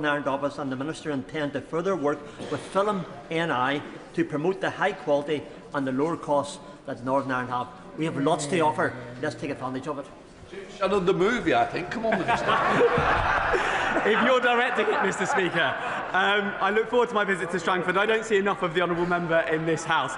Ireland Office and the Minister intend to further work with Film NI to promote the high quality and the lower costs that Northern Ireland have. We have lots to offer. Let's take advantage of it. Shannon, the movie, I think. Come on, Minister. If you're directing it, Mr. Speaker, I look forward to my visit to Strangford. I don't see enough of the honourable member in this House.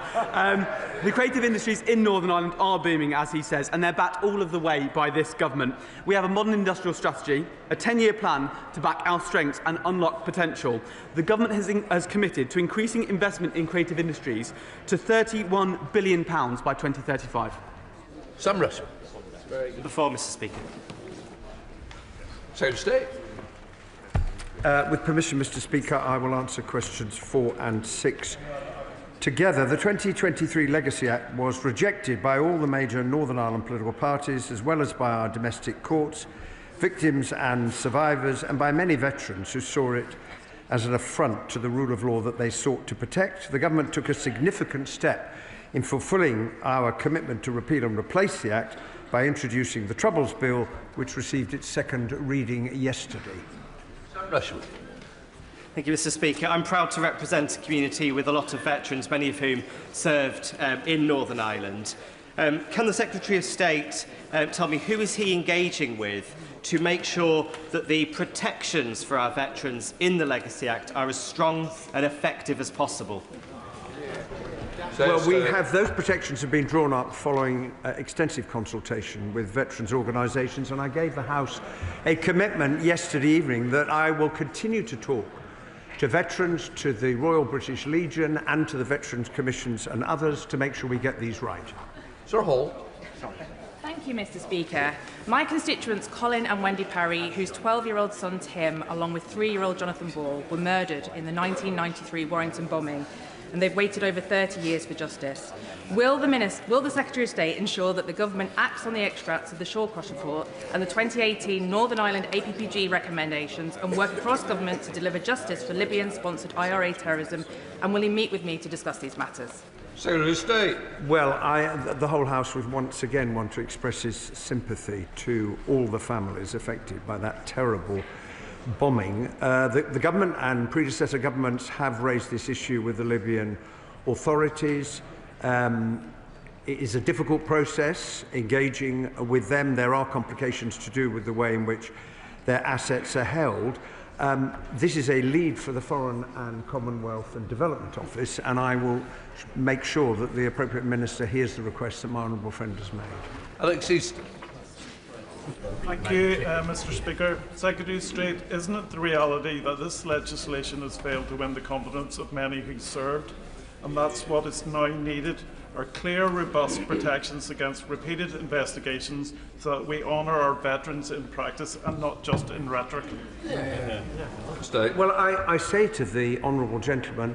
The creative industries in Northern Ireland are booming, as he says, and they're backed all of the way by this government. We have a modern industrial strategy, a 10-year plan to back our strengths and unlock potential. The government has committed to increasing investment in creative industries to £31 billion by 2035. Sam Russell. Before, Mr. Speaker. Secretary of State. With permission, Mr. Speaker, I will answer questions 4 and 6 together. The 2023 Legacy Act was rejected by all the major Northern Ireland political parties, as well as by our domestic courts, victims and survivors, and by many veterans who saw it as an affront to the rule of law that they sought to protect. The government took a significant step in fulfilling our commitment to repeal and replace the Act by introducing the Troubles Bill, which received its second reading yesterday. Thank you, Mr. Speaker. I'm proud to represent a community with a lot of veterans, many of whom served in Northern Ireland. Can the Secretary of State tell me who is he engaging with to make sure that the protections for our veterans in the Legacy Act are as strong and effective as possible? Well, those protections have been drawn up following extensive consultation with veterans organisations, and I gave the House a commitment yesterday evening that I will continue to talk to veterans, to the Royal British Legion and to the Veterans Commissions and others to make sure we get these right. Sir Hall. Thank you, Mr. Speaker. My constituents Colin and Wendy Parry, whose 12-year-old son Tim, along with 3-year-old Jonathan Ball, were murdered in the 1993 Warrington bombing, and they've waited over 30 years for justice. Will the Secretary of State ensure that the government acts on the extracts of the Shawcross report and the 2018 Northern Ireland APPG recommendations and work across government to deliver justice for Libyan-sponsored IRA terrorism? And will he meet with me to discuss these matters? Secretary of State. Well, the whole House would once again want to express its sympathy to all the families affected by that terrible bombing. The government and predecessor governments have raised this issue with the Libyan authorities. It is a difficult process engaging with them. There are complications to do with the way in which their assets are held. This is a lead for the Foreign and Commonwealth and Development Office, and I will make sure that the appropriate minister hears the request that my honourable friend has made. Alex Easton. Thank you, Mr. Speaker. Secretary of State, isn't it the reality that this legislation has failed to win the confidence of many who served, and that's what is now needed? Are clear, robust protections against repeated investigations so that we honour our veterans in practice and not just in rhetoric. Well, I say to the honourable gentleman,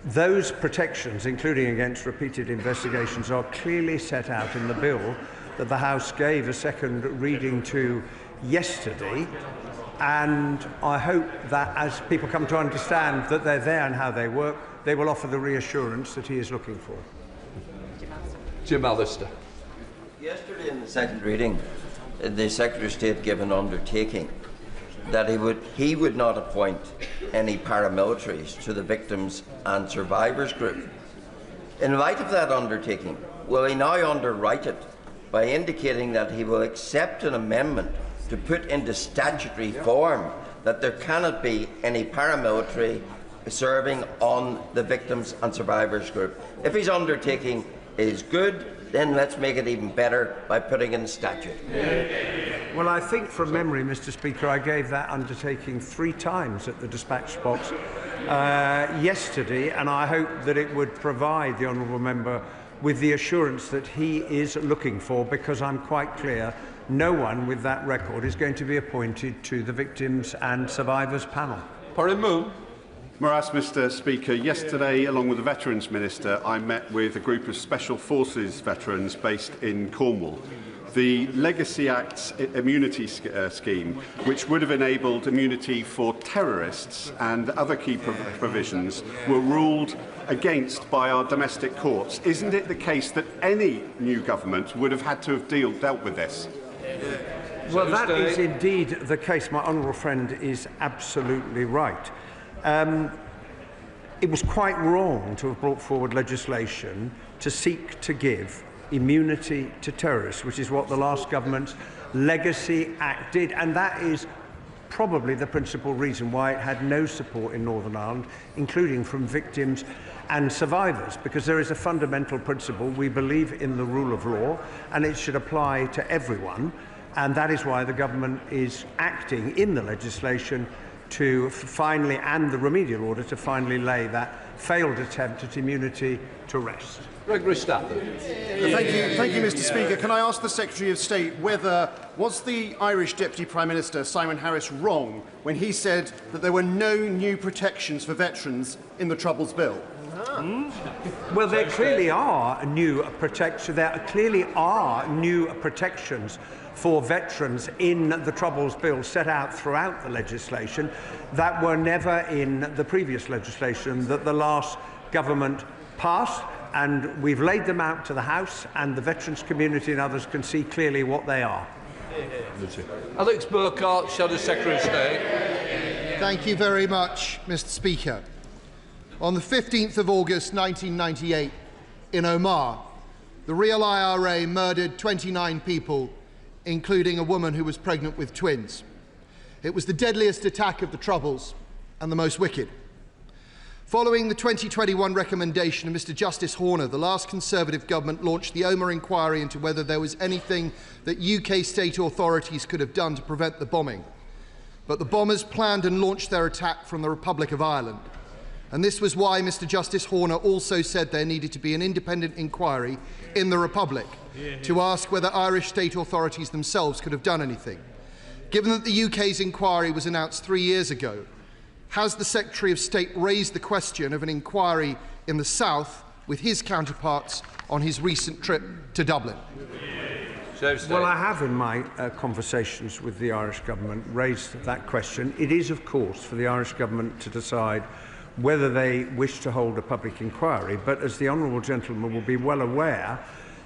those protections, including against repeated investigations, are clearly set out in the bill that the House gave a second reading to yesterday, and I hope that as people come to understand that they're there and how they work, they will offer the reassurance that he is looking for. Jim Allister. Yesterday in the second reading, the Secretary of State gave an undertaking that he would not appoint any paramilitaries to the Victims and Survivors group. In light of that undertaking, will he now underwrite it by indicating that he will accept an amendment to put into statutory form that there cannot be any paramilitary serving on the Victims and Survivors group? If his undertaking is good, then let's make it even better by putting in statute. Well, I think from memory, Mr. Speaker, I gave that undertaking 3 times at the dispatch box yesterday, and I hope that it would provide the honourable member with the assurance that he is looking for, because I'm quite clear no one with that record is going to be appointed to the Victims and Survivors panel. Parin Moon. Mr. Speaker, yesterday, along with the Veterans Minister, I met with a group of Special Forces veterans based in Cornwall. The Legacy Act's immunity scheme, which would have enabled immunity for terrorists and other key provisions, were ruled against by our domestic courts. Isn't it the case that any new government would have had to have dealt with this? Well, that is indeed the case. My honourable friend is absolutely right. It was quite wrong to have brought forward legislation to seek to give immunity to terrorists, which is what the last government's Legacy Act did, and that is probably the principal reason why it had no support in Northern Ireland, including from victims and survivors, because there is a fundamental principle. We believe in the rule of law, and it should apply to everyone, and that is why the government is acting in the legislation to finally, and the remedial order, to finally lay that failed attempt at immunity to rest. Gregory Stafford. Thank you, Mr. Speaker. Can I ask the Secretary of State was the Irish Deputy Prime Minister, Simon Harris, wrong when he said that there were no new protections for veterans in the Troubles Bill? Well, there clearly are new protections. There clearly are new protections for veterans in the Troubles Bill set out throughout the legislation that were never in the previous legislation that the last government passed, and we've laid them out to the House, and the veterans community and others can see clearly what they are. Alex Burkhardt, Shadow Secretary of State. Thank you very much, Mr. Speaker. On the 15th of August 1998, in Omagh, the real IRA murdered 29 people, including a woman who was pregnant with twins. It was the deadliest attack of the Troubles and the most wicked. Following the 2021 recommendation of Mr. Justice Horner, the last Conservative government launched the Omagh inquiry into whether there was anything that UK state authorities could have done to prevent the bombing. But the bombers planned and launched their attack from the Republic of Ireland. And this was why Mr. Justice Horner also said there needed to be an independent inquiry in the Republic to ask whether Irish state authorities themselves could have done anything. Given that the UK's inquiry was announced 3 years ago, has the Secretary of State raised the question of an inquiry in the South with his counterparts on his recent trip to Dublin? Well, I have in my conversations with the Irish government raised that question. It is, of course, for the Irish government to decide whether they wish to hold a public inquiry, but as the honourable gentleman will be well aware,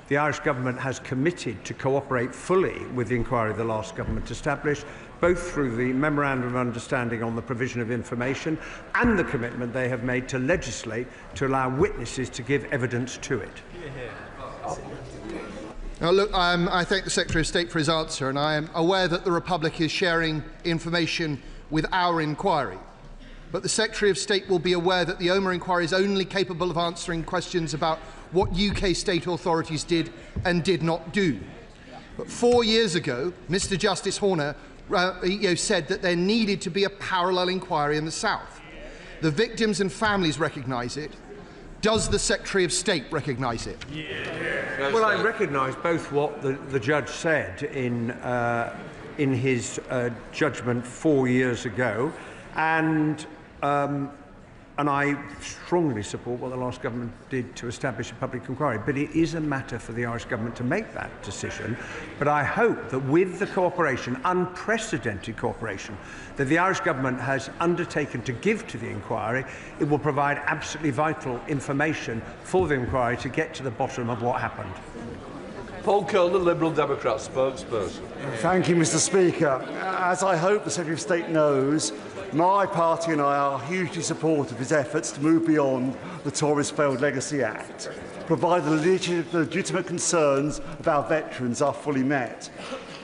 the Irish government has committed to cooperate fully with the inquiry the last government established, both through the Memorandum of Understanding on the provision of information and the commitment they have made to legislate to allow witnesses to give evidence to it. Now, look, I thank the Secretary of State for his answer, and I am aware that the Republic is sharing information with our inquiry. But the Secretary of State will be aware that the Omagh inquiry is only capable of answering questions about what UK state authorities did and did not do. But 4 years ago, Mr. Justice Horner said that there needed to be a parallel inquiry in the South. The victims and families recognise it. Does the Secretary of State recognise it? Well, I recognise both what the judge said in his judgment 4 years ago, and I strongly support what the last government did to establish a public inquiry. But it is a matter for the Irish government to make that decision. But I hope that with the cooperation, unprecedented cooperation, that the Irish government has undertaken to give to the inquiry, it will provide absolutely vital information for the inquiry to get to the bottom of what happened. Paul Cole, the Liberal Democrat spokesperson. Thank you, Mr. Speaker. As I hope the Secretary of State knows, my party and I are hugely supportive of his efforts to move beyond the Tories' failed Legacy Act, provided the legitimate concerns of our veterans are fully met.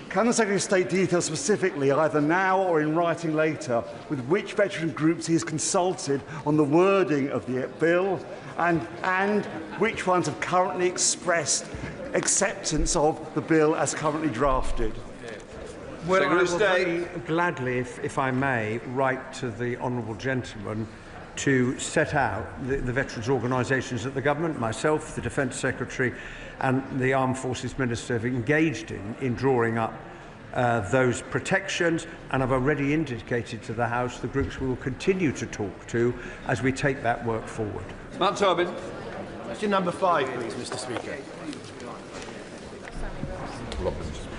Can the Secretary of State detail specifically, either now or in writing later, with which veteran groups he has consulted on the wording of the bill, and which ones have currently expressed acceptance of the bill as currently drafted? Well, I will very gladly, if I may, write to the honourable gentleman to set out the veterans' organisations that the government, myself, the Defence Secretary and the Armed Forces Minister have engaged in drawing up those protections, and I've already indicated to the House the groups we will continue to talk to as we take that work forward. Matt Tobin. Question number 5, please, Mr. Speaker.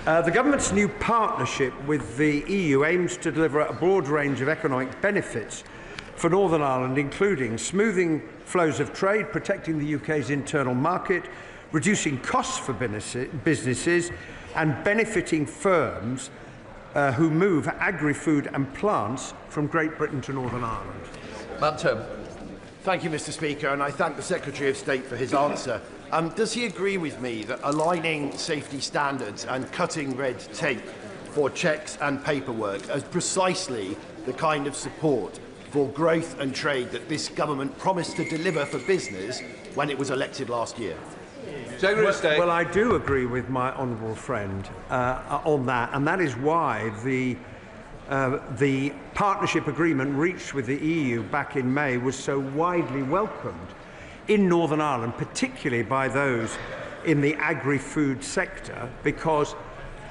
The government's new partnership with the EU aims to deliver a broad range of economic benefits for Northern Ireland, including smoothing flows of trade, protecting the UK's internal market, reducing costs for businesses and benefiting firms who move agri-food and plants from Great Britain to Northern Ireland. Matt Tim. Thank you, Mr. Speaker, and I thank the Secretary of State for his answer. Does he agree with me that aligning safety standards and cutting red tape for checks and paperwork is precisely the kind of support for growth and trade that this government promised to deliver for business when it was elected last year? Well, I do agree with my honourable friend on that, and that is why the partnership agreement reached with the EU back in May was so widely welcomed in Northern Ireland, particularly by those in the agri-food sector, because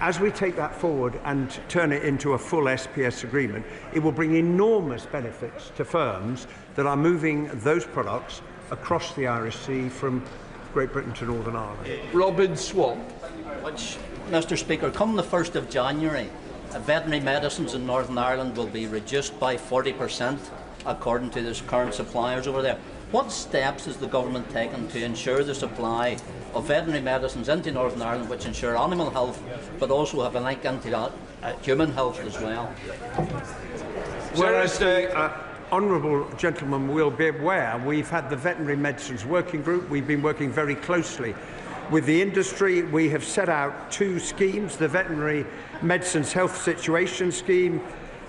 as we take that forward and turn it into a full SPS agreement, it will bring enormous benefits to firms that are moving those products across the Irish Sea from Great Britain to Northern Ireland. Robin Swan. Which, Mr. Speaker, come the 1st of January, veterinary medicines in Northern Ireland will be reduced by 40% according to the current suppliers over there. What steps is the government taking to ensure the supply of veterinary medicines into Northern Ireland which ensure animal health but also have a link into human health as well? Well, as the honourable gentleman will be aware, we've had the Veterinary Medicines Working Group. We've been working very closely with the industry. We have set out 2 schemes, the Veterinary Medicines Health Situation Scheme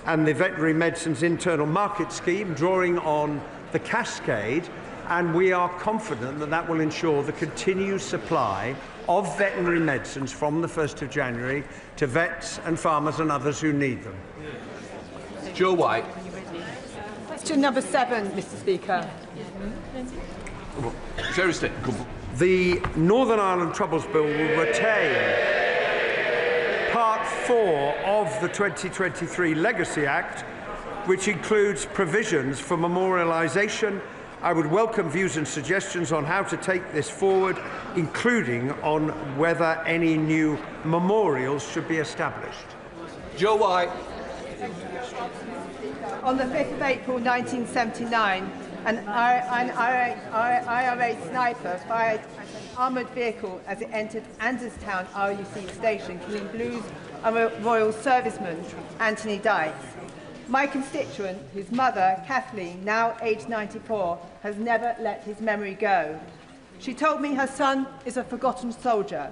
and the Veterinary Medicines Internal Market Scheme, drawing on the cascade, and we are confident that that will ensure the continued supply of veterinary medicines from the 1st of January to vets and farmers and others who need them. Joe White. Question number 7, Mr. Speaker. The Northern Ireland Troubles Bill will retain Part 4 of the 2023 Legacy Act, which includes provisions for memorialisation. I would welcome views and suggestions on how to take this forward, including on whether any new memorials should be established. Joe White. On the 5th of April 1979, an IRA sniper fired at an armoured vehicle as it entered Anderstown RUC station, killing Blues Royal Serviceman Anthony Dykes. My constituent, whose mother, Kathleen, now aged 94, has never let his memory go. She told me her son is a forgotten soldier.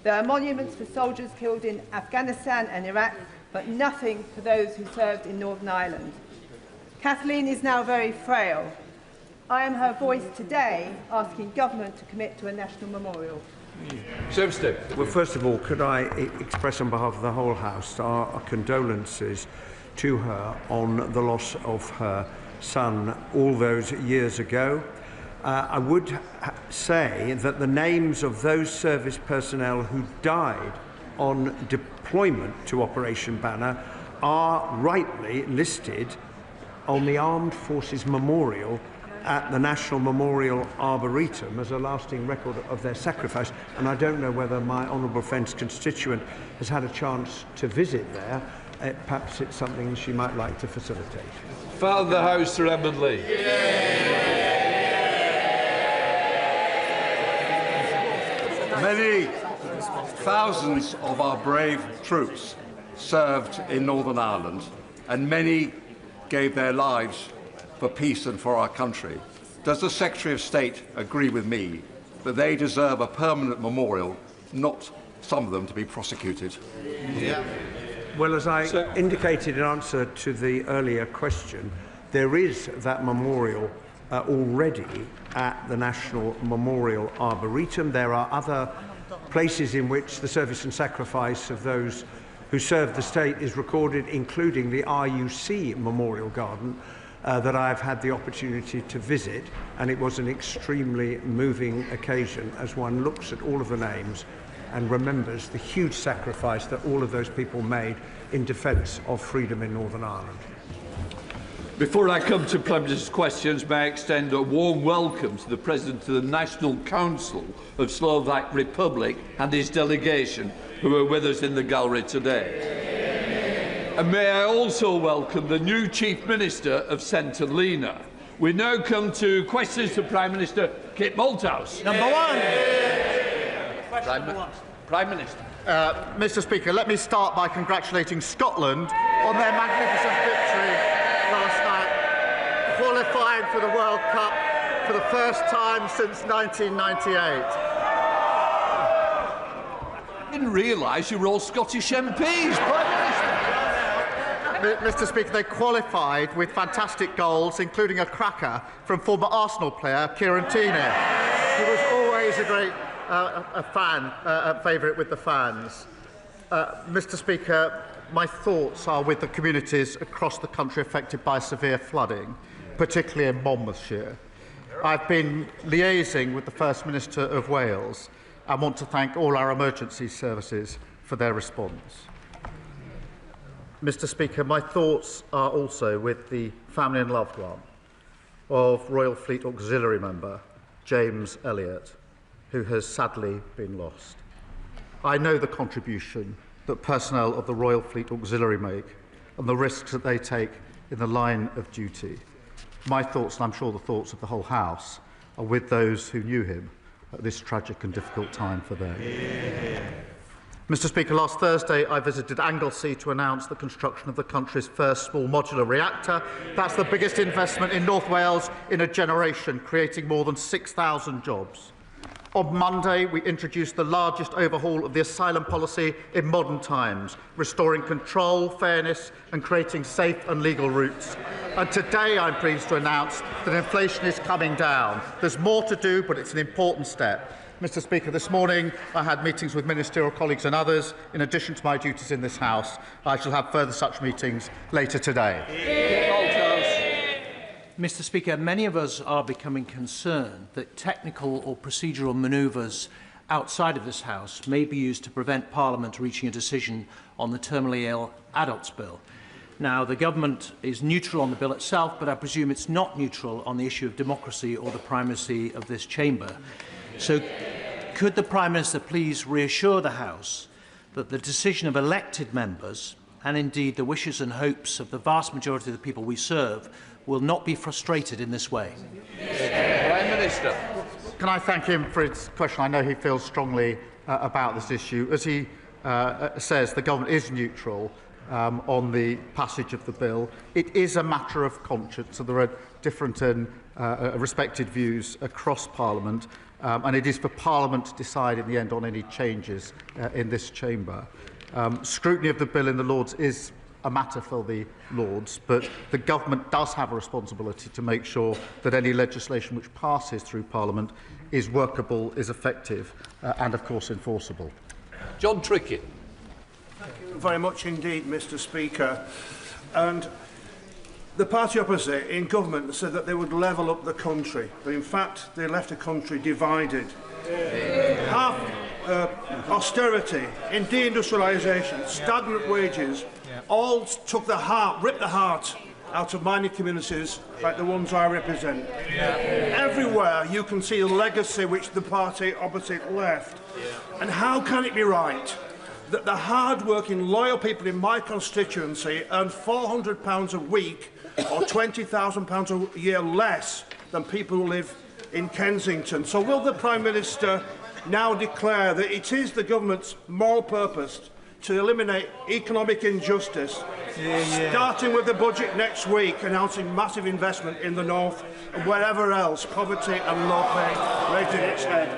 There are monuments for soldiers killed in Afghanistan and Iraq, but nothing for those who served in Northern Ireland. Kathleen is now very frail. I am her voice today, asking government to commit to a national memorial. Well, first of all, could I express on behalf of the whole House our condolences to her on the loss of her son all those years ago. I would say that the names of those service personnel who died on deployment to Operation Banner are rightly listed on the Armed Forces Memorial at the National Memorial Arboretum as a lasting record of their sacrifice, and I don't know whether my honourable friend's constituent has had a chance to visit there. Perhaps it's something she might like to facilitate. Father of the House, Sir Edmund Lee. Many thousands of our brave troops served in Northern Ireland, and many gave their lives for peace and for our country. Does the Secretary of State agree with me that they deserve a permanent memorial, not some of them to be prosecuted? Yeah. Well, as I indicated in answer to the earlier question, there is that memorial already at the National Memorial Arboretum. There are other places in which the service and sacrifice of those who served the state is recorded, including the RUC Memorial Garden that I've had the opportunity to visit, and it was an extremely moving occasion as one looks at all of the names and remembers the huge sacrifice that all of those people made in defence of freedom in Northern Ireland. Before I come to Prime Minister's questions, may I extend a warm welcome to the President of the National Council of Slovak Republic and his delegation, who are with us in the gallery today. And may I also welcome the new Chief Minister of St Helena. We now come to questions to Prime Minister Kate Malthouse. Number one. Prime Minister. Mr. Speaker, let me start by congratulating Scotland on their magnificent victory last night, qualifying for the World Cup for the first time since 1998. I didn't realise you were all Scottish MPs, Prime Minister. Mr. Speaker, they qualified with fantastic goals, including a cracker from former Arsenal player Kieran Tierney, who was always a great favourite with the fans. Mr. Speaker, my thoughts are with the communities across the country affected by severe flooding, particularly in Monmouthshire. I've been liaising with the First Minister of Wales and want to thank all our emergency services for their response. Mr. Speaker, my thoughts are also with the family and loved one of Royal Fleet Auxiliary member James Elliott, who has sadly been lost. I know the contribution that personnel of the Royal Fleet Auxiliary make and the risks that they take in the line of duty. My thoughts, and I'm sure the thoughts of the whole House, are with those who knew him at this tragic and difficult time for them. Mr. Speaker, last Thursday I visited Anglesey to announce the construction of the country's first small modular reactor. That's the biggest investment in North Wales in a generation, creating more than 6,000 jobs. On Monday, we introduced the largest overhaul of the asylum policy in modern times, restoring control, fairness and creating safe and legal routes. And today I'm pleased to announce that inflation is coming down. There's more to do, but it's an important step. Mr. Speaker, this morning I had meetings with ministerial colleagues and others. In addition to my duties in this House, I shall have further such meetings later today. Mr. Speaker, many of us are becoming concerned that technical or procedural manoeuvres outside of this House may be used to prevent Parliament reaching a decision on the terminally ill adults bill. Now, the government is neutral on the bill itself, but I presume it's not neutral on the issue of democracy or the primacy of this chamber. So could the Prime Minister please reassure the House that the decision of elected members, and indeed the wishes and hopes of the vast majority of the people we serve, will not be frustrated in this way? Prime Minister. Can I thank him for his question? I know he feels strongly about this issue. As he says, the government is neutral on the passage of the bill. It is a matter of conscience, so there are different and respected views across Parliament. And it is for Parliament to decide in the end on any changes in this chamber. Scrutiny of the bill in the Lords is a matter for the Lords, but the government does have a responsibility to make sure that any legislation which passes through Parliament is workable, is effective and, of course, enforceable. John Trickett. Thank you very much indeed, Mr. Speaker. And the party opposite in government said that they would level up the country, but in fact they left the country divided. Austerity, deindustrialisation, stagnant wages, all took the heart, ripped the heart out of mining communities like the ones I represent. Everywhere you can see the legacy which the party opposite left. And how can it be right that the hard-working, loyal people in my constituency earn £400 a week or £20,000 a year less than people who live in Kensington? So will the Prime Minister now declare that it is the government's moral purpose to eliminate economic injustice, starting with the budget next week, announcing massive investment in the north and wherever else poverty and low pay raising its head?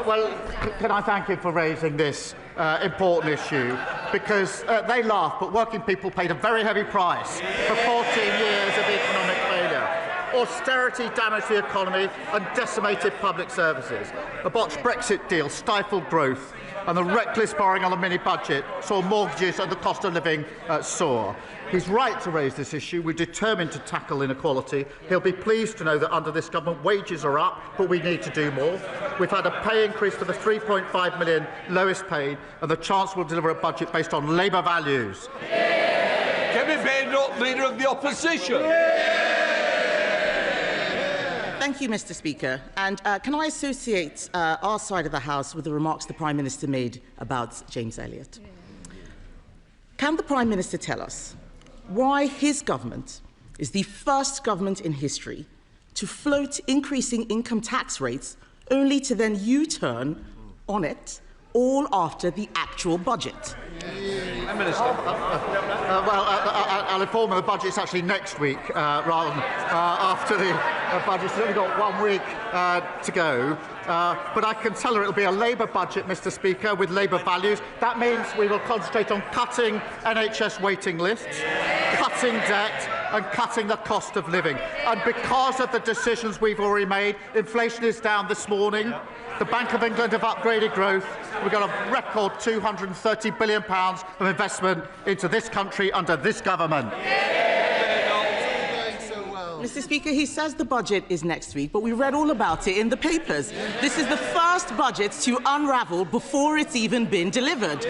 Well, can I thank him for raising this important issue, because they laugh, but working people paid a very heavy price for 14 years of economic failure. Austerity damaged the economy and decimated public services. A botched Brexit deal stifled growth, and the reckless borrowing on the mini-budget saw mortgages and the cost of living soar. He's right to raise this issue. We're determined to tackle inequality. He'll be pleased to know that under this government wages are up, but we need to do more. We've had a pay increase for the 3.5 million lowest paid, and the Chancellor will deliver a budget based on Labour values. Kevin Bainbridge, Leader of the Opposition. Thank you, Mr. Speaker. And can I associate our side of the House with the remarks the Prime Minister made about James Elliott? Can the Prime Minister tell us why his government is the first government in history to float increasing income tax rates only to then U-turn on it all after the actual budget. I'll inform you the budget's actually next week rather than after the budget. We've only got 1 week to go. But I can tell her it'll be a Labour budget, Mr. Speaker, with Labour values. That means we will concentrate on cutting NHS waiting lists, cutting debt and cutting the cost of living. And because of the decisions we've already made, inflation is down this morning. The Bank of England have upgraded growth. We've got a record £230 billion of investment into this country under this government. Mr. Speaker, he says the budget is next week, but we read all about it in the papers. This is the first budget to unravel before it's even been delivered.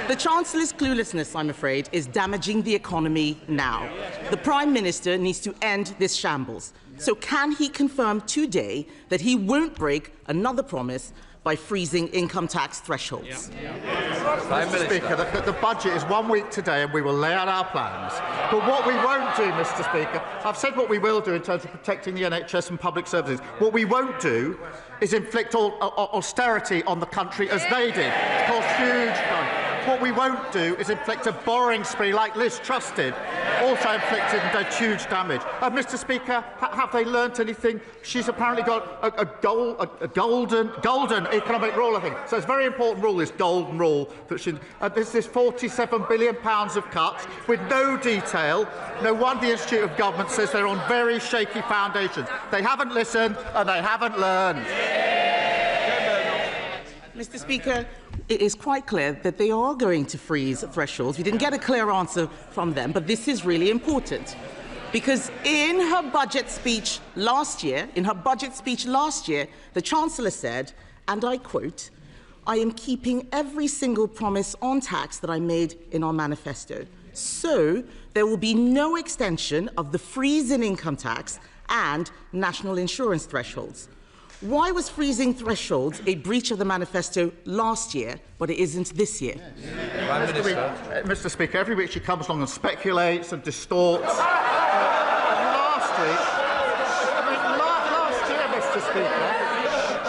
The Chancellor's cluelessness, I'm afraid, is damaging the economy now. The Prime Minister needs to end this shambles. So can he confirm today that he won't break another promise by freezing income tax thresholds? Mr. Speaker, the budget is 1 week today and we will lay out our plans. But what we won't do, Mr. Speaker, I've said what we will do in terms of protecting the NHS and public services. What we won't do is inflict austerity on the country as they did. It's caused huge harm. What we won't do is inflict a borrowing spree like Liz Truss did, also inflicted and did huge damage. Mr. Speaker, have they learnt anything? She's apparently got a golden economic rule, I think. So it's a very important rule, this golden rule. That there's this £47 billion of cuts with no detail. No wonder the Institute of Government says they're on very shaky foundations. They haven't listened and they haven't learned. Mr. Speaker, it is quite clear that they are going to freeze thresholds. We didn't get a clear answer from them, but this is really important. Because in her budget speech last year, the Chancellor said, and I quote, "I am keeping every single promise on tax that I made in our manifesto. So there will be no extension of the freeze in income tax and national insurance thresholds." Why was freezing thresholds a breach of the manifesto last year, but it isn't this year? Mr. Speaker, every week she comes along and speculates and distorts. Last year, Mr. Speaker,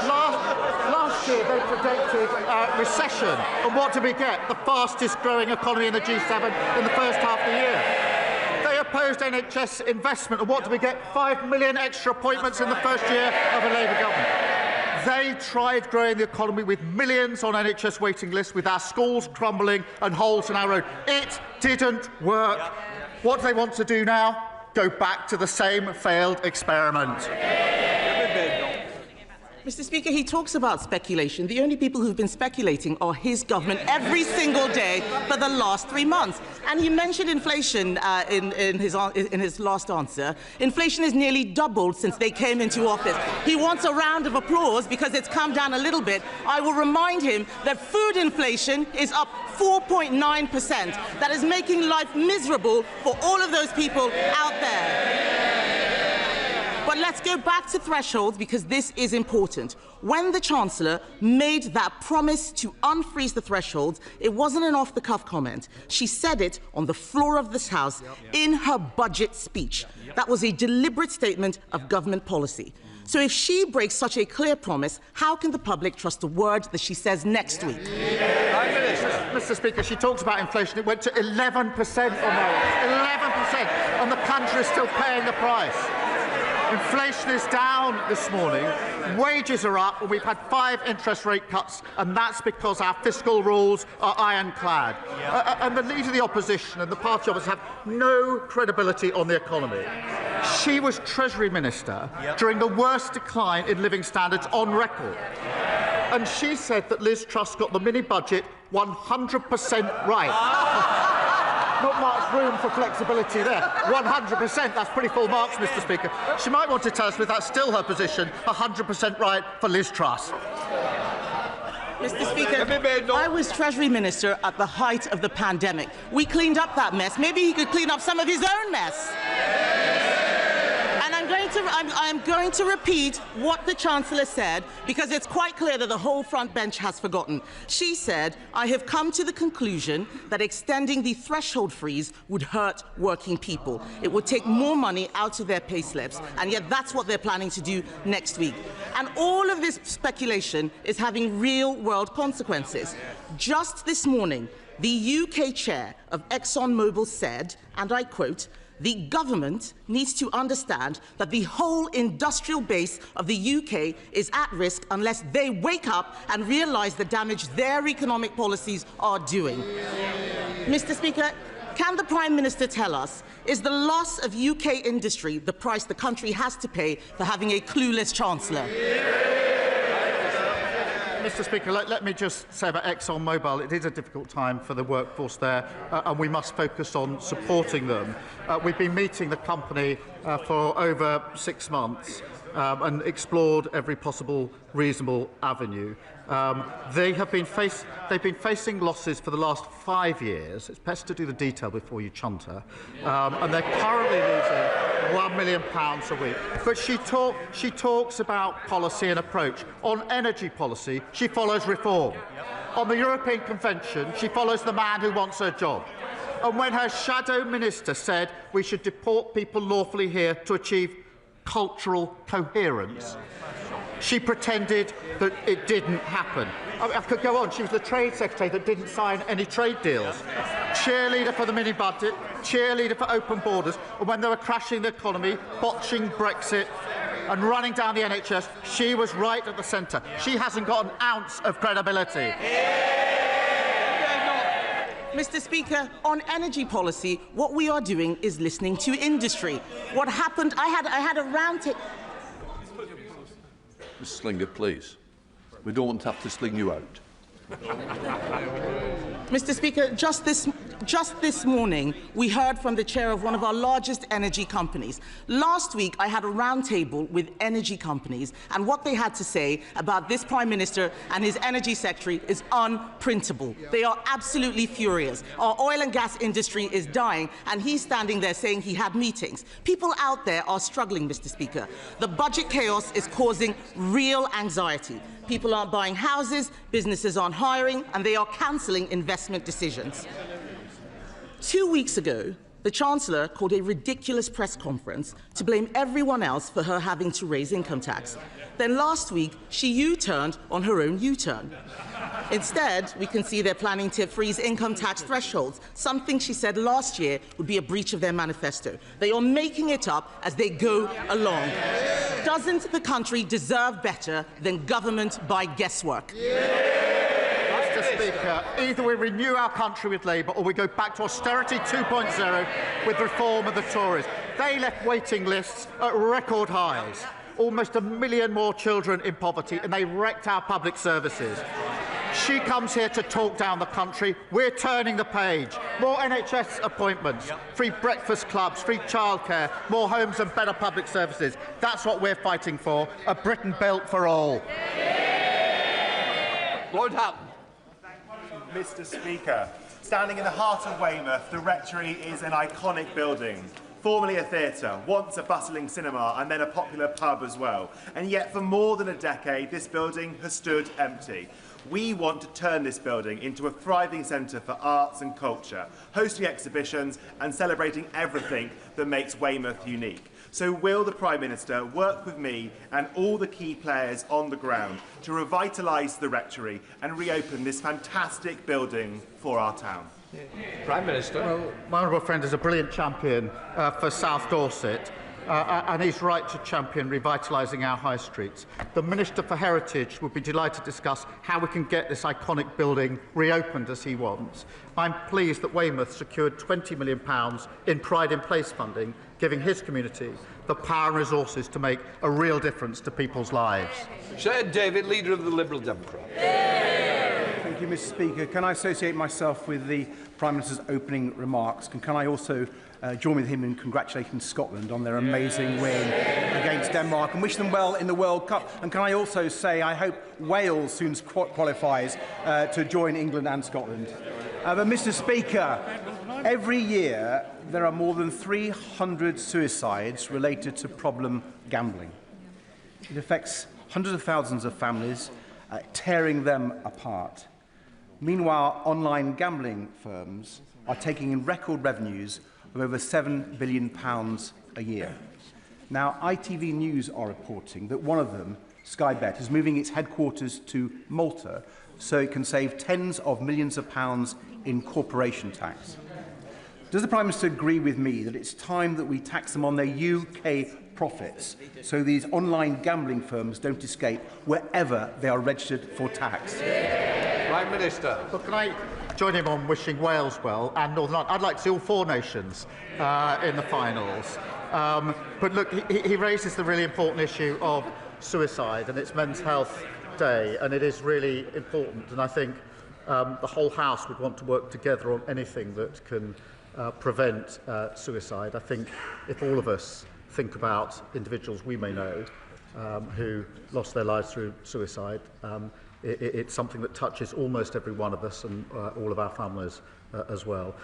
last year they predicted recession. And what did we get? The fastest growing economy in the G7 in the first half of the year. They opposed NHS investment, and what do we get? 5 million extra appointments in the first year of a Labour government. They tried growing the economy with millions on NHS waiting lists, with our schools crumbling and holes in our road. It didn't work. What do they want to do now? Go back to the same failed experiment. Mr. Speaker, he talks about speculation. The only people who've been speculating are his government every single day for the last 3 months. And he mentioned inflation in his last answer. Inflation has nearly doubled since they came into office. He wants a round of applause because it's come down a little bit. I will remind him that food inflation is up 4.9%. That is making life miserable for all of those people out there. But let's go back to thresholds, because this is important. When the Chancellor made that promise to unfreeze the thresholds, it wasn't an off-the-cuff comment. She said it on the floor of this House in her budget speech. That was a deliberate statement of government policy. So if she breaks such a clear promise, how can the public trust the word that she says next week? Mr. Speaker, she talks about inflation. It went to 11% on that. 11%. And the country is still paying the price. Inflation is down this morning, wages are up, and we've had 5 interest rate cuts, and that's because our fiscal rules are ironclad. And the Leader of the Opposition and the party opposite have no credibility on the economy. She was Treasury Minister during the worst decline in living standards on record. And she said that Liz Truss got the mini-budget 100% right. Not much room for flexibility there. 100%, that's pretty full marks, Mr. Speaker. She might want to tell us if that's still her position, 100% right for Liz Truss. Mr. Speaker, I was Treasury Minister at the height of the pandemic. We cleaned up that mess. Maybe he could clean up some of his own mess. And I'm going to repeat what the Chancellor said, because it's quite clear that the whole front bench has forgotten. She said, I have come to the conclusion that extending the threshold freeze would hurt working people. It would take more money out of their pay slips, and yet that's what they're planning to do next week. And all of this speculation is having real-world consequences. Just this morning, the UK chair of ExxonMobil said, and I quote, "The government needs to understand that the whole industrial base of the UK is at risk unless they wake up and realise the damage their economic policies are doing." Mr. Speaker, can the Prime Minister tell us, is the loss of UK industry the price the country has to pay for having a clueless Chancellor? Mr. Speaker, let me just say about ExxonMobil, it is a difficult time for the workforce there, and we must focus on supporting them. We've been meeting the company for over 6 months and explored every possible reasonable avenue. They've been facing losses for the last 5 years. It's best to do the detail before you chunter. And they're currently losing £1 million a week. But she talks about policy and approach. On energy policy, she follows reform. On the European Convention, she follows the man who wants her job. And when her shadow minister said we should deport people lawfully here to achieve cultural coherence, she pretended that it didn't happen. I could go on. She was the Trade Secretary that didn't sign any trade deals. Cheerleader for the mini-budget, cheerleader for open borders, and when they were crashing the economy, botching Brexit and running down the NHS, she was right at the centre. She hasn't got an ounce of credibility. Mr. Speaker, on energy policy, what we are doing is listening to industry. What happened, I had a round-table... Ms Slinger, please. We don't want to have to sling you out. Mr. Speaker, just this morning, we heard from the chair of one of our largest energy companies. Last week, I had a roundtable with energy companies, and what they had to say about this Prime Minister and his energy secretary is unprintable. They are absolutely furious. Our oil and gas industry is dying, and he's standing there saying he had meetings. People out there are struggling, Mr. Speaker. The budget chaos is causing real anxiety. People aren't buying houses, businesses aren't hiring, and they are cancelling investment decisions. 2 weeks ago, the Chancellor called a ridiculous press conference to blame everyone else for her having to raise income tax. Then last week, she U-turned on her own U-turn. Instead, we can see they're planning to freeze income tax thresholds, something she said last year would be a breach of their manifesto. They are making it up as they go along. Doesn't the country deserve better than government by guesswork? Mr. Speaker, either we renew our country with Labour or we go back to austerity 2.0 with reform of the Tories. They left waiting lists at record highs. Almost 1 million more children in poverty, and they wrecked our public services. She comes here to talk down the country. We're turning the page. More NHS appointments, free breakfast clubs, free childcare, more homes and better public services. That's what we're fighting for, a Britain built for all. Lord Hatton. Mr. Speaker, standing in the heart of Weymouth, the Rectory is an iconic building. Formerly a theatre, once a bustling cinema and then a popular pub as well. And yet for more than a decade this building has stood empty. We want to turn this building into a thriving centre for arts and culture, hosting exhibitions and celebrating everything that makes Weymouth unique. So will the Prime Minister work with me and all the key players on the ground to revitalise the Rectory and reopen this fantastic building for our town? Prime Minister. Well, my honourable friend is a brilliant champion for South Dorset, and he's right to champion revitalising our high streets. The Minister for Heritage would be delighted to discuss how we can get this iconic building reopened as he wants. I'm pleased that Weymouth secured £20 million in Pride in Place funding, giving his community the power and resources to make a real difference to people's lives. Sir David, Leader of the Liberal Democrats. Thank you, Mr. Speaker. Can I associate myself with the Prime Minister's opening remarks? And can I also join with him in congratulating Scotland on their amazing win against Denmark and wish them well in the World Cup? And can I also say I hope Wales soon qualifies to join England and Scotland? But Mr. Speaker, Every year, there are more than 300 suicides related to problem gambling. It affects hundreds of thousands of families, tearing them apart. Meanwhile, online gambling firms are taking in record revenues of over £7 billion a year. Now, ITV News are reporting that one of them, Sky Bet, is moving its headquarters to Malta so it can save tens of millions of pounds in corporation tax. Does the Prime Minister agree with me that it's time that we tax them on their UK profits so these online gambling firms don't escape wherever they are registered for tax? Prime Minister. Well, can I join him on wishing Wales well and Northern Ireland? I'd like to see all 4 nations in the finals. But look, he raises the really important issue of suicide, and it's Men's Health Day, and it is really important. And I think the whole House would want to work together on anything that can prevent suicide. I think if all of us think about individuals we may know who lost their lives through suicide, it's something that touches almost every one of us and all of our families as well.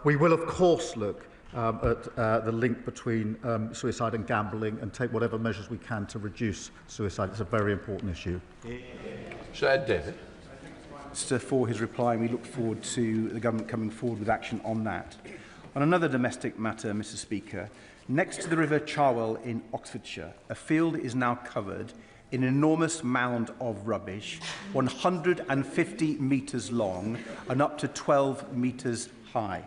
We will, of course, look at the link between suicide and gambling and take whatever measures we can to reduce suicide. It's a very important issue. Sir David. For his reply, and we look forward to the government coming forward with action on that. On another domestic matter, Mr. Speaker, next to the River Cherwell in Oxfordshire, a field is now covered in an enormous mound of rubbish, 150 metres long and up to 12 metres high.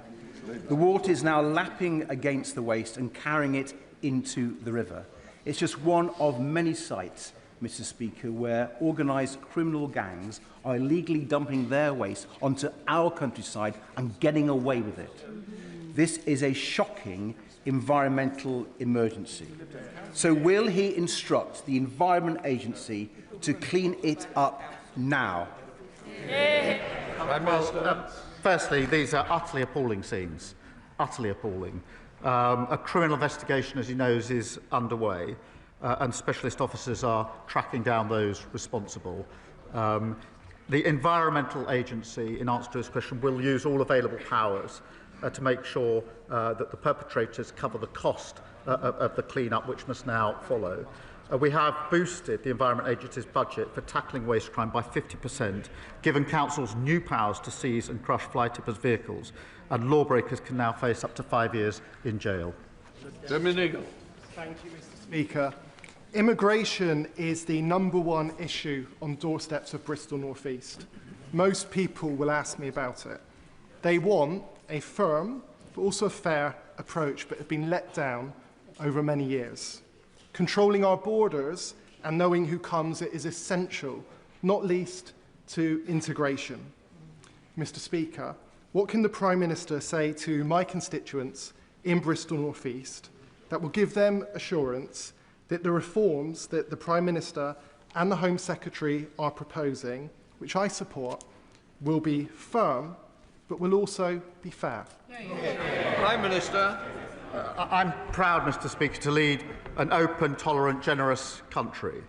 The water is now lapping against the waste and carrying it into the river. It's just one of many sites, Mr. Speaker, where organised criminal gangs are illegally dumping their waste onto our countryside and getting away with it. This is a shocking environmental emergency. So will he instruct the Environment Agency to clean it up now? Firstly, these are utterly appalling scenes. Utterly appalling. A criminal investigation, as he knows, is underway, and specialist officers are tracking down those responsible. The Environmental Agency, in answer to his question, will use all available powers to make sure that the perpetrators cover the cost of the clean-up, which must now follow. We have boosted the Environment Agency's budget for tackling waste crime by 50%, given councils new powers to seize and crush fly tippers' vehicles, and lawbreakers can now face up to 5 years in jail. Dominic. Thank you, Mr. Speaker. Immigration is the #1 issue on doorsteps of Bristol North East. Most people will ask me about it. They want a firm, but also a fair approach, but have been let down over many years. Controlling our borders and knowing who comes is essential, not least to integration. Mr. Speaker, what can the Prime Minister say to my constituents in Bristol North East that will give them assurance that the reforms that the Prime Minister and the Home Secretary are proposing, which I support, will be firm, but will also be fair? Prime Minister. I'm proud, Mr. Speaker, to lead an open, tolerant, generous country.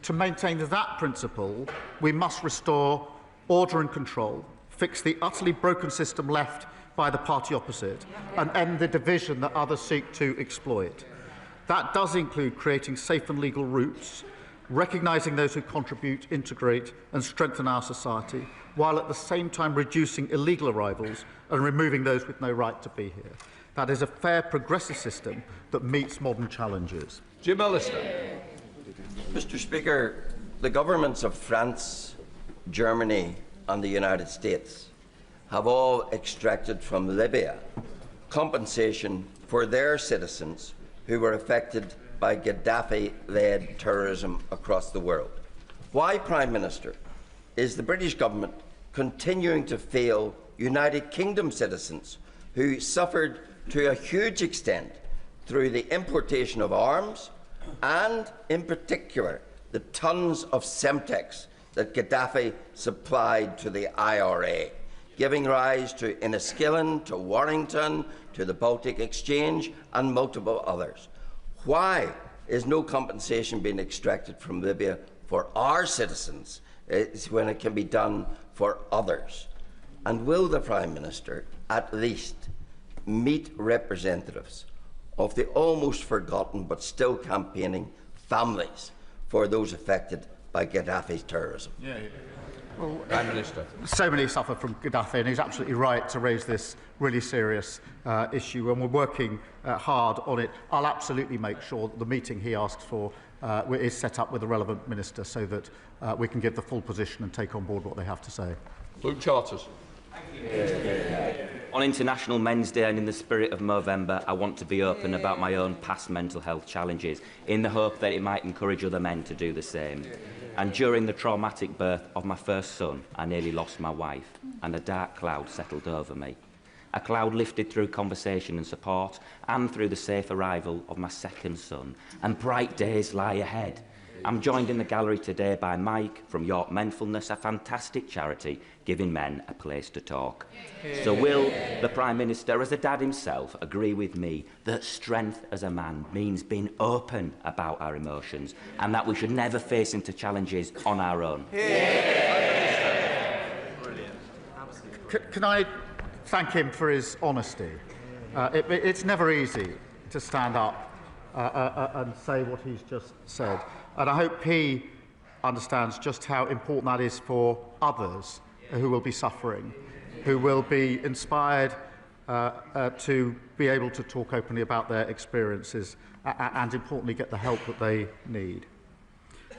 To maintain that principle, we must restore order and control, fix the utterly broken system left by the party opposite, and end the division that others seek to exploit. That does include creating safe and legal routes, recognising those who contribute, integrate and strengthen our society, while at the same time reducing illegal arrivals and removing those with no right to be here. That is a fair, progressive system that meets modern challenges. Jim Ellison. Mr. Speaker, the governments of France, Germany and the United States have all extracted from Libya compensation for their citizens who were affected by Gaddafi-led terrorism across the world. Why, Prime Minister, is the British government continuing to fail United Kingdom citizens who suffered to a huge extent through the importation of arms and, in particular, the tons of Semtex that Gaddafi supplied to the IRA, giving rise to Enniskillen, to Warrington, to the Baltic Exchange and multiple others? Why is no compensation being extracted from Libya for our citizens when it can be done for others? And will the Prime Minister at least meet representatives of the almost forgotten but still campaigning families for those affected by Gaddafi's terrorism? Well, Prime Minister. So many suffer from Gaddafi, and he's absolutely right to raise this really serious issue, and we're working hard on it. I'll absolutely make sure that the meeting he asks for is set up with the relevant minister so that we can give the full position and take on board what they have to say. Luke Charters. On International Men's Day and in the spirit of Movember, I want to be open about my own past mental health challenges in the hope that it might encourage other men to do the same. And during the traumatic birth of my first son, I nearly lost my wife, and a dark cloud settled over me. A cloud lifted through conversation and support, and through the safe arrival of my second son, and bright days lie ahead. I'm joined in the gallery today by Mike from York Menfulness, a fantastic charity giving men a place to talk. So will the Prime Minister, as a dad himself, agree with me that strength as a man means being open about our emotions and that we should never face into challenges on our own? Can I thank him for his honesty? It's never easy to stand up and say what he's just said. And I hope he understands just how important that is for others who will be suffering, who will be inspired to be able to talk openly about their experiences and, importantly, get the help that they need.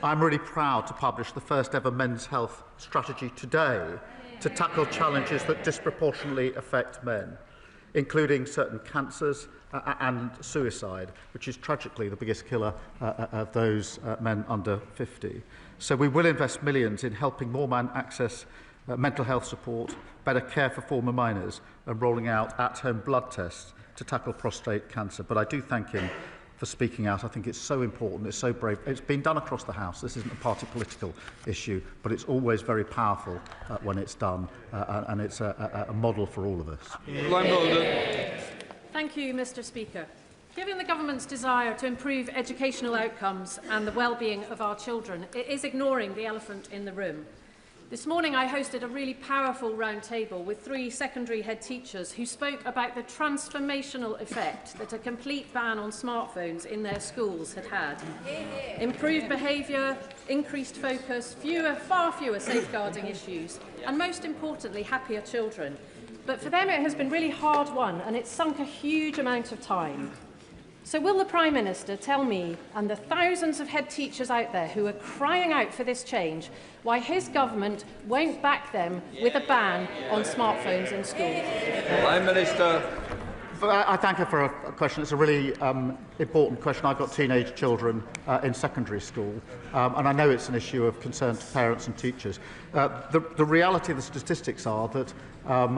I'm really proud to publish the first ever men's health strategy today to tackle challenges that disproportionately affect men, including certain cancers and suicide, which is tragically the biggest killer of those men under 50. So we will invest millions in helping more men access mental health support, better care for former minors, and rolling out at-home blood tests to tackle prostate cancer. But I do thank him for speaking out. I think it's so important, it's so brave. It's been done across the House. This isn't a party political issue, but it's always very powerful when it's done, and it's a model for all of us. Thank you, Mr. Speaker. Given the Government's desire to improve educational outcomes and the well-being of our children, it is ignoring the elephant in the room. This morning I hosted a really powerful round table with 3 secondary head teachers who spoke about the transformational effect that a complete ban on smartphones in their schools had had. Improved behaviour, increased focus, far fewer safeguarding issues, and most importantly, happier children. But for them it has been really hard won, and it's sunk a huge amount of time. So will the Prime Minister tell me and the thousands of head teachers out there who are crying out for this change why his government won't back them with a ban on smartphones in schools? Prime Minister. I thank her for a question. It's a really important question. I've got teenage children in secondary school, and I know it's an issue of concern to parents and teachers. The reality of the statistics are that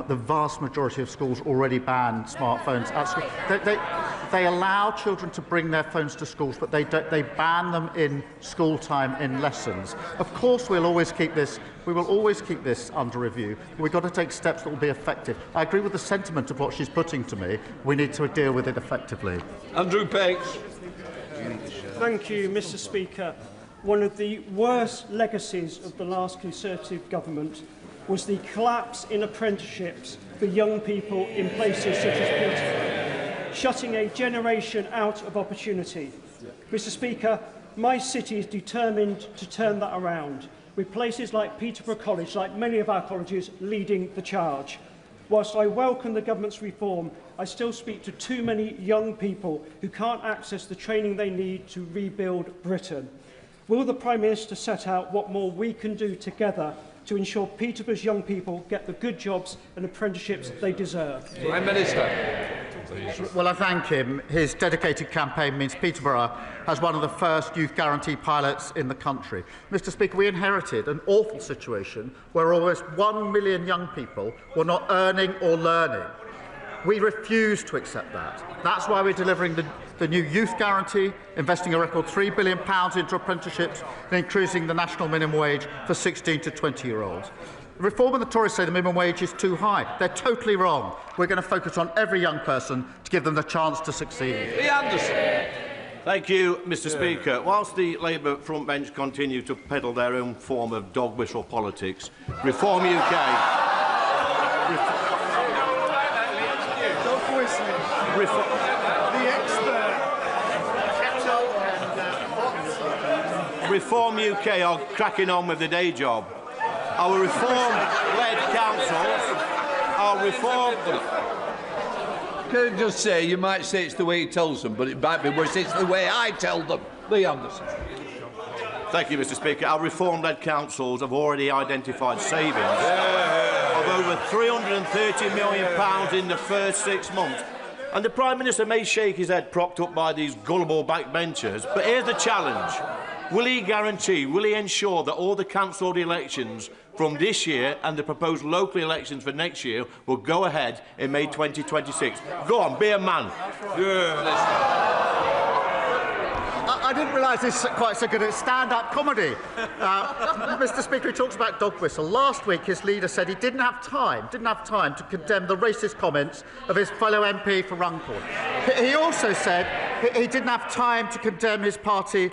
the vast majority of schools already ban smartphones at school. They allow children to bring their phones to schools, but they ban them in school time in lessons. Of course, we will always keep this under review. We've got to take steps that will be effective. I agree with the sentiment of what she's putting to me. We need to deal with it effectively. Andrew Peggs. Thank you, Mr. Speaker. One of the worst legacies of the last Conservative government was the collapse in apprenticeships for young people in places such as Peterborough, shutting a generation out of opportunity. Mr. Speaker, my city is determined to turn that around, with places like Peterborough College, like many of our colleges, leading the charge. Whilst I welcome the government's reform, I still speak to too many young people who can't access the training they need to rebuild Britain. Will the Prime Minister set out what more we can do together to ensure Peterborough's young people get the good jobs and apprenticeships they deserve? Prime Minister. Well, I thank him. His dedicated campaign means Peterborough has one of the first youth guarantee pilots in the country. Mr. Speaker, we inherited an awful situation where almost 1 million young people were not earning or learning. We refuse to accept that. That's why we're delivering the new youth guarantee, investing a record £3 billion into apprenticeships and increasing the national minimum wage for 16 to 20-year-olds. The reform of the Tories say the minimum wage is too high. They're totally wrong. We're going to focus on every young person to give them the chance to succeed. Lee Anderson. Thank you, Mr. Speaker. Whilst the Labour frontbench continue to peddle their own form of dog whistle politics, Reform UK... Reform UK are cracking on with the day job. Our reform-led councils are reform... Can I just say, you might say it's the way he tells them, but it might be worse. It's the way I tell them. Lee Anderson. Thank you, Mr. Speaker. Our reform-led councils have already identified savings of over £330 million in the first 6 months. And the Prime Minister may shake his head propped up by these gullible backbenchers, but here's the challenge. Will he guarantee, will he ensure that all the cancelled elections from this year and the proposed local elections for next year will go ahead in May 2026? Go on, be a man. I didn't realise this was quite so good at stand-up comedy. Mr. Speaker, he talks about dog whistle. Last week, his leader said he didn't have time to condemn the racist comments of his fellow MP for Runcorn. He also said he didn't have time to condemn his party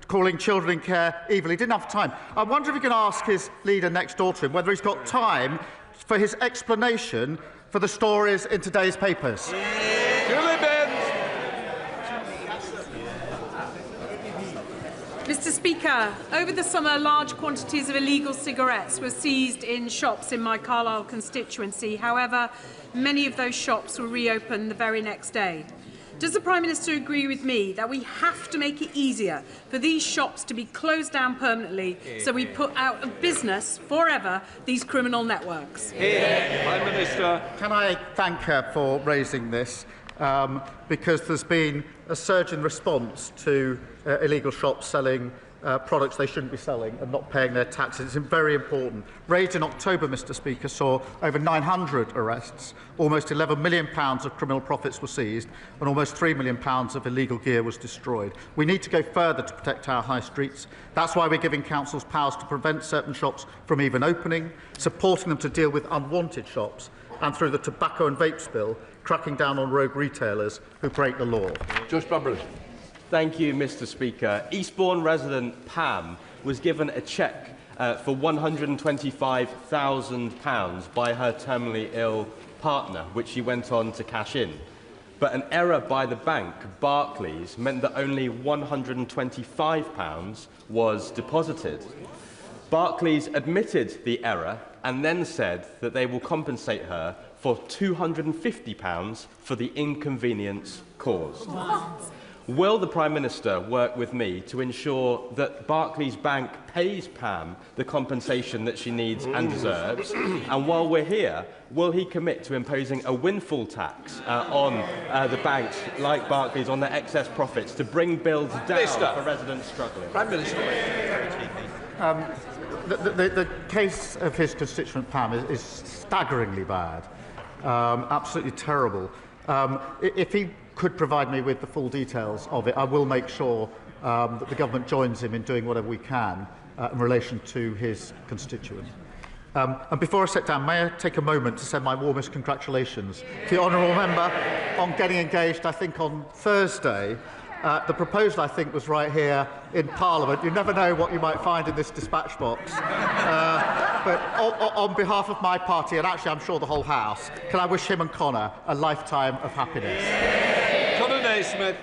calling children in care evil. He didn't have time. I wonder if you can ask his leader next door to him whether he's got time for his explanation for the stories in today's papers. Mr. Speaker, over the summer, large quantities of illegal cigarettes were seized in shops in my Carlisle constituency. However, many of those shops will reopen the very next day. Does the Prime Minister agree with me that we have to make it easier for these shops to be closed down permanently so we put out of business forever these criminal networks? Prime Minister. Can I thank her for raising this? Because there's been a surge in response to illegal shops selling products they shouldn't be selling and not paying their taxes. It's very important. Raids in October, Mr. Speaker, saw over 900 arrests, almost £11 million of criminal profits were seized, and almost £3 million of illegal gear was destroyed. We need to go further to protect our high streets. That's why we're giving councils powers to prevent certain shops from even opening, supporting them to deal with unwanted shops, and through the tobacco and vapes bill, cracking down on rogue retailers who break the law. Josh Bumberley. Thank you, Mr. Speaker. Eastbourne resident Pam was given a cheque for £125,000 by her terminally ill partner, which she went on to cash in. But an error by the bank, Barclays, meant that only £125 was deposited. Barclays admitted the error and then said that they will compensate her for £250 for the inconvenience caused. What? Will the Prime Minister work with me to ensure that Barclays Bank pays Pam the compensation that she needs and deserves? And while we're here, will he commit to imposing a windfall tax on the banks like Barclays on their excess profits to bring bills down for residents struggling? Prime Minister. The case of his constituent Pam is staggeringly bad, absolutely terrible. If he could provide me with the full details of it, I will make sure that the government joins him in doing whatever we can in relation to his constituent. And before I sit down, may I take a moment to send my warmest congratulations to the honourable member on getting engaged, I think, on Thursday. The proposal, I think, was right here in Parliament. You never know what you might find in this dispatch box. But on behalf of my party, and actually I'm sure the whole House, can I wish him and Connor a lifetime of happiness. Connor Naismith.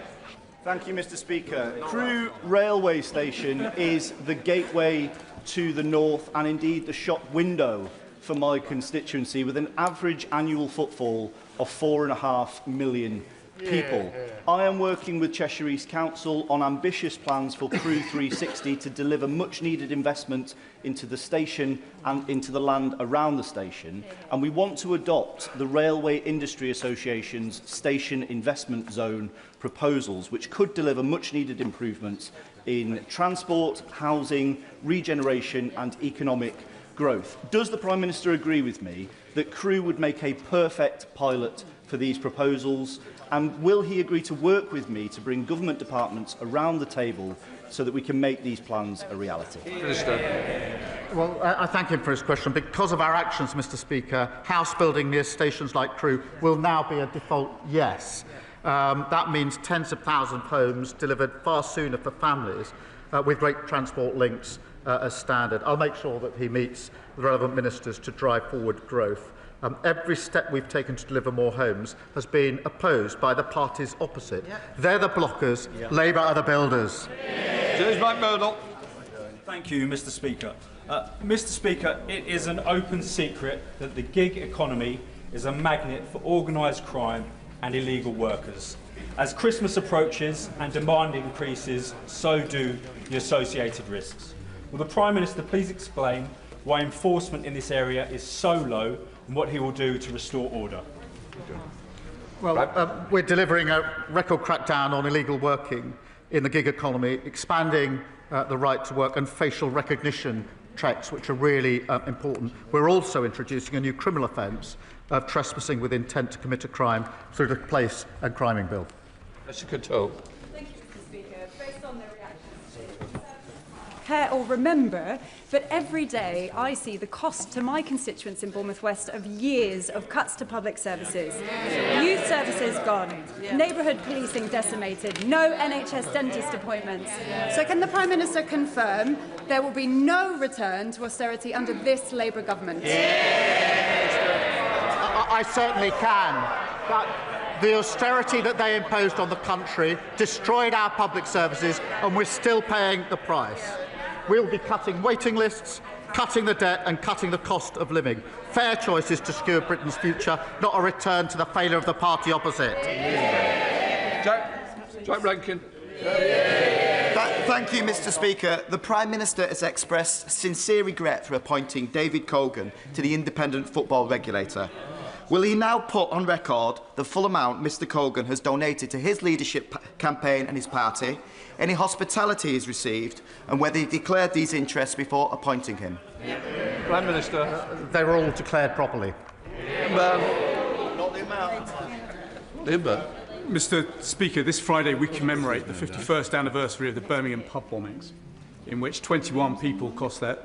Thank you, Mr. Speaker. Crewe Railway Station is the gateway to the north and indeed the shop window for my constituency, with an average annual footfall of 4.5 million people. I am working with Cheshire East Council on ambitious plans for Crewe 360 to deliver much needed investment into the station and into the land around the station, and we want to adopt the Railway Industry Association's Station Investment Zone proposals, which could deliver much needed improvements in transport, housing, regeneration and economic growth. Does the Prime Minister agree with me that Crewe would make a perfect pilot for these proposals? And will he agree to work with me to bring government departments around the table so that we can make these plans a reality? Minister. Well, I thank him for his question. Because of our actions, Mr. Speaker, house building near stations like Crewe will now be a default yes. That means tens of thousands of homes delivered far sooner for families with great transport links as standard. I'll make sure that he meets the relevant ministers to drive forward growth. Every step we've taken to deliver more homes has been opposed by the parties opposite. They're the blockers, Labour are the builders. James McMurdo. Thank you, Mr. Speaker. Mr. Speaker, it is an open secret that the gig economy is a magnet for organised crime and illegal workers. As Christmas approaches and demand increases, so do the associated risks. Will the Prime Minister please explain why enforcement in this area is so low and what he will do to restore order? Well, we're delivering a record crackdown on illegal working in the gig economy, expanding the right to work and facial recognition checks, which are really important. We're also introducing a new criminal offence of trespassing with intent to commit a crime through the Place and Criming Bill. Mr. Coteau. Thank you, Mr. Speaker. Based on the reactions care or remember, but every day I see the cost to my constituents in Bournemouth West of years of cuts to public services. Youth services gone, neighbourhood policing decimated, no NHS dentist appointments. So can the Prime Minister confirm there will be no return to austerity under this Labour government? I certainly can. But the austerity that they imposed on the country destroyed our public services, and we're still paying the price. We'll be cutting waiting lists, cutting the debt and cutting the cost of living. Fair choices to secure Britain's future, not a return to the failure of the party opposite. Jack Rankin. Thank you, Mr. Speaker. The Prime Minister has expressed sincere regret for appointing David Cogan to the Independent Football Regulator. Will he now put on record the full amount Mr. Cogan has donated to his leadership campaign and his party, any hospitality he's received, and whether he declared these interests before appointing him? Prime Minister. They were all declared properly. Not the amount. Mr. Speaker, this Friday we commemorate the 51st anniversary of the Birmingham pub bombings, in which 21 people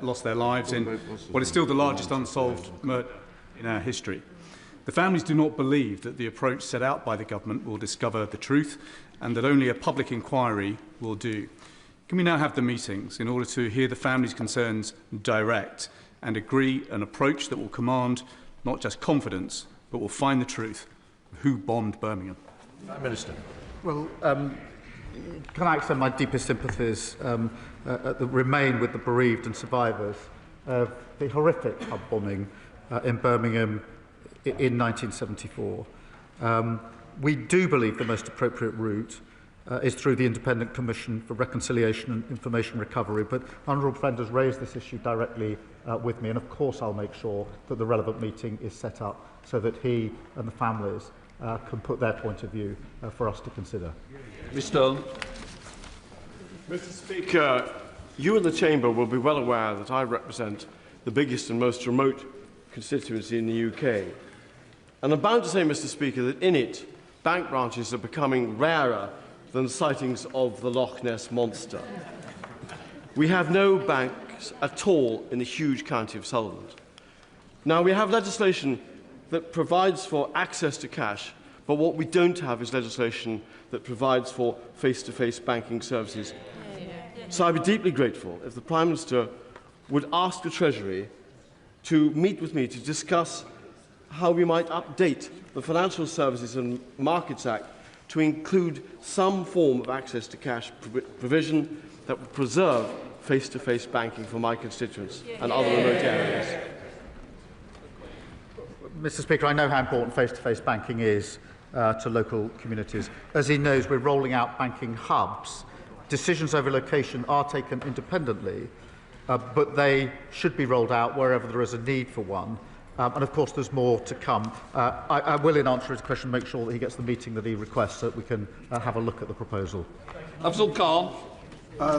lost their lives in what is still the largest unsolved murder in our history. The families do not believe that the approach set out by the government will discover the truth and that only a public inquiry will do. Can we now have the meetings in order to hear the families' concerns direct and agree an approach that will command not just confidence but will find the truth of who bombed Birmingham? Prime Minister. Well, can I extend my deepest sympathies that remain with the bereaved and survivors of the horrific pub bombing in Birmingham in 1974. We do believe the most appropriate route is through the Independent Commission for Reconciliation and Information Recovery, but Honourable Friend has raised this issue directly with me, and of course I'll make sure that the relevant meeting is set up so that he and the families can put their point of view for us to consider. Mr. Speaker, you and the Chamber will be well aware that I represent the biggest and most remote constituency in the UK. And I'm bound to say, Mr. Speaker, that in it, bank branches are becoming rarer than sightings of the Loch Ness Monster. We have no banks at all in the huge county of Sullivan. Now, we have legislation that provides for access to cash, but what we don't have is legislation that provides for face-to-face banking services. So I'd be deeply grateful if the Prime Minister would ask the Treasury to meet with me to discuss how we might update the Financial Services and Markets Act to include some form of access to cash provision that would preserve face-to-face banking for my constituents and other remote areas. Mr. Speaker, I know how important face-to-face banking is to local communities. As he knows, we're rolling out banking hubs. Decisions over location are taken independently, but they should be rolled out wherever there is a need for one. And of course, there's more to come. I will, in answer to his question, make sure that he gets the meeting that he requests so that we can have a look at the proposal. Abdul Khan.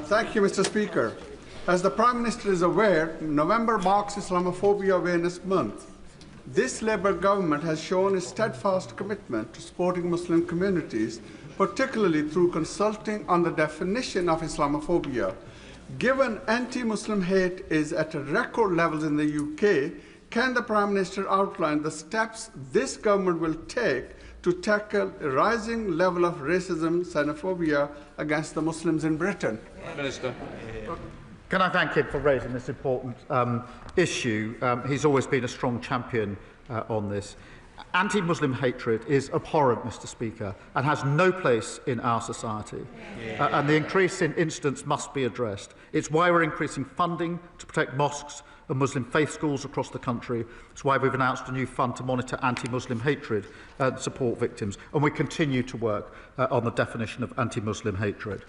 Thank you, Mr. Speaker. As the Prime Minister is aware, November marks Islamophobia Awareness Month. This Labour government has shown a steadfast commitment to supporting Muslim communities, particularly through consulting on the definition of Islamophobia. Given anti-Muslim hate is at record levels in the UK, can the Prime Minister outline the steps this government will take to tackle a rising level of racism, xenophobia against the Muslims in Britain? Prime Minister. Can I thank him for raising this important issue? He's always been a strong champion on this. Anti-Muslim hatred is abhorrent, Mr. Speaker, and has no place in our society. And the increase in incidents must be addressed. It's why we're increasing funding to protect mosques and Muslim faith schools across the country. It's why we've announced a new fund to monitor anti-Muslim hatred and support victims. And we continue to work on the definition of anti-Muslim hatred.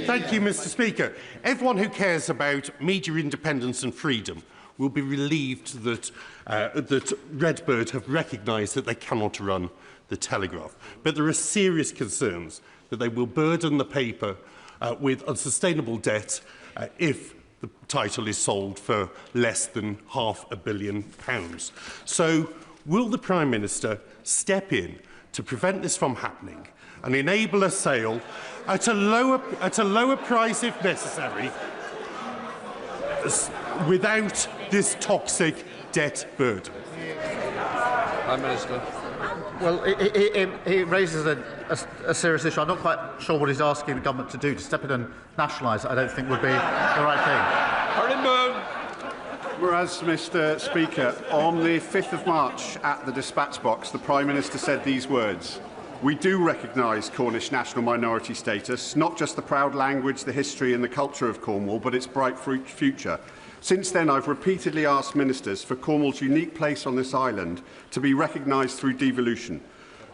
Thank you, Mr. Speaker. Everyone who cares about media independence and freedom will be relieved that, that Redbird have recognised that they cannot run the Telegraph. But there are serious concerns that they will burden the paper with unsustainable debt if the title is sold for less than £500 million. So will the Prime Minister step in to prevent this from happening and enable a sale at a lower price if necessary, without this toxic debt burden? Prime Minister. Well, he raises a serious issue. I'm not quite sure what he's asking the government to do. To step in and nationalise it, I don't think would be the right thing. Whereas, Mr. Speaker, on the 5th of March at the dispatch box, the Prime Minister said these words: "We do recognise Cornish national minority status, not just the proud language, the history and the culture of Cornwall, but its bright future. Since then, I've repeatedly asked ministers for Cornwall's unique place on this island to be recognised through devolution.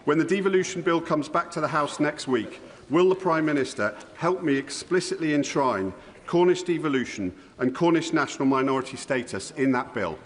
When the devolution bill comes back to the House next week, will the Prime Minister help me explicitly enshrine Cornish devolution and Cornish national minority status in that bill?"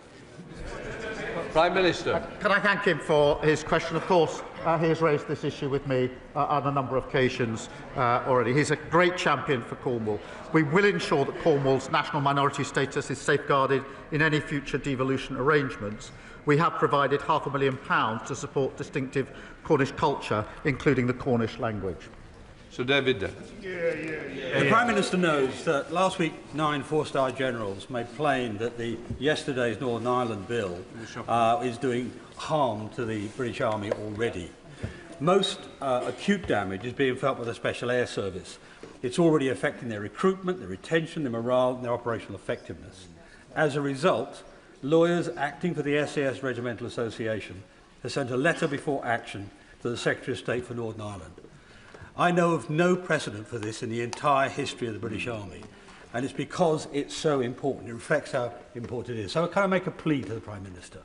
Prime Minister. Can I thank him for his question? Of course, he has raised this issue with me on a number of occasions already. He's a great champion for Cornwall. We will ensure that Cornwall's national minority status is safeguarded in any future devolution arrangements. We have provided £500,000 to support distinctive Cornish culture, including the Cornish language. Sir David. The Prime Minister knows that last week 9 four-star generals made plain that yesterday's Northern Ireland bill is doing harm to the British Army already. Most acute damage is being felt by the Special Air Service. It's already affecting their recruitment, their retention, their morale and their operational effectiveness. As a result, lawyers acting for the SAS Regimental Association have sent a letter before action to the Secretary of State for Northern Ireland. I know of no precedent for this in the entire history of the British Army, and it's because it's so important. It reflects how important it is. So can I make a plea to the Prime Minister?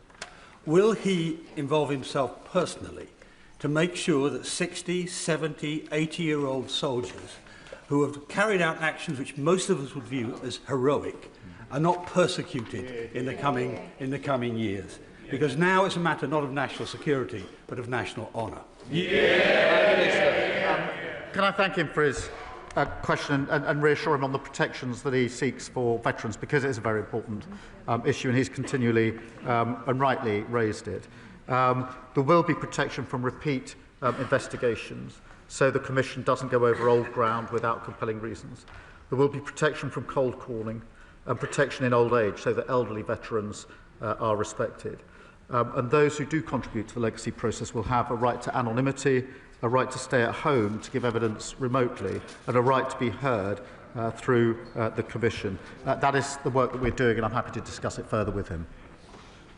Will he involve himself personally to make sure that 60, 70, 80-year-old soldiers who have carried out actions which most of us would view as heroic are not persecuted in the coming years? Because now it's a matter not of national security, but of national honour. Can I thank him for his question and reassure him on the protections that he seeks for veterans, because it is a very important issue and he's continually and rightly raised it. There will be protection from repeat investigations, so the Commission doesn't go over old ground without compelling reasons. There will be protection from cold calling and protection in old age, so that elderly veterans are respected. And those who do contribute to the legacy process will have a right to anonymity, a right to stay at home to give evidence remotely, and a right to be heard through the Commission. That is the work that we're doing, and I'm happy to discuss it further with him.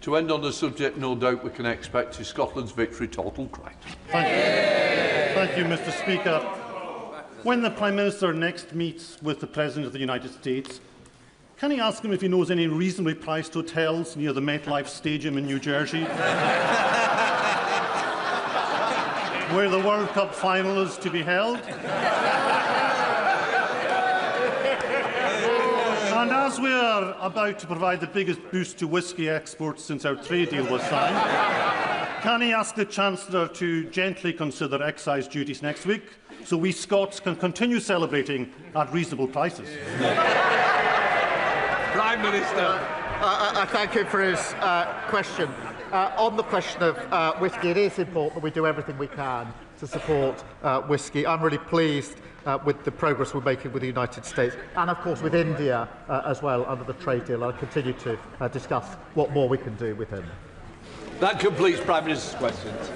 To end on the subject, no doubt we can expect is Scotland's victory total correct. Thank you, Mr. Speaker. When the Prime Minister next meets with the President of the United States, can he ask him if he knows any reasonably priced hotels near the MetLife Stadium in New Jersey, where the World Cup final is to be held? And as we are about to provide the biggest boost to whisky exports since our trade deal was signed, can he ask the Chancellor to gently consider excise duties next week so we Scots can continue celebrating at reasonable prices? Prime Minister. I thank him for his question. On the question of whisky, it is important that we do everything we can to support whisky. I'm really pleased with the progress we're making with the United States and, of course, with India as well under the trade deal. I'll continue to discuss what more we can do with him. That completes Prime Minister's questions.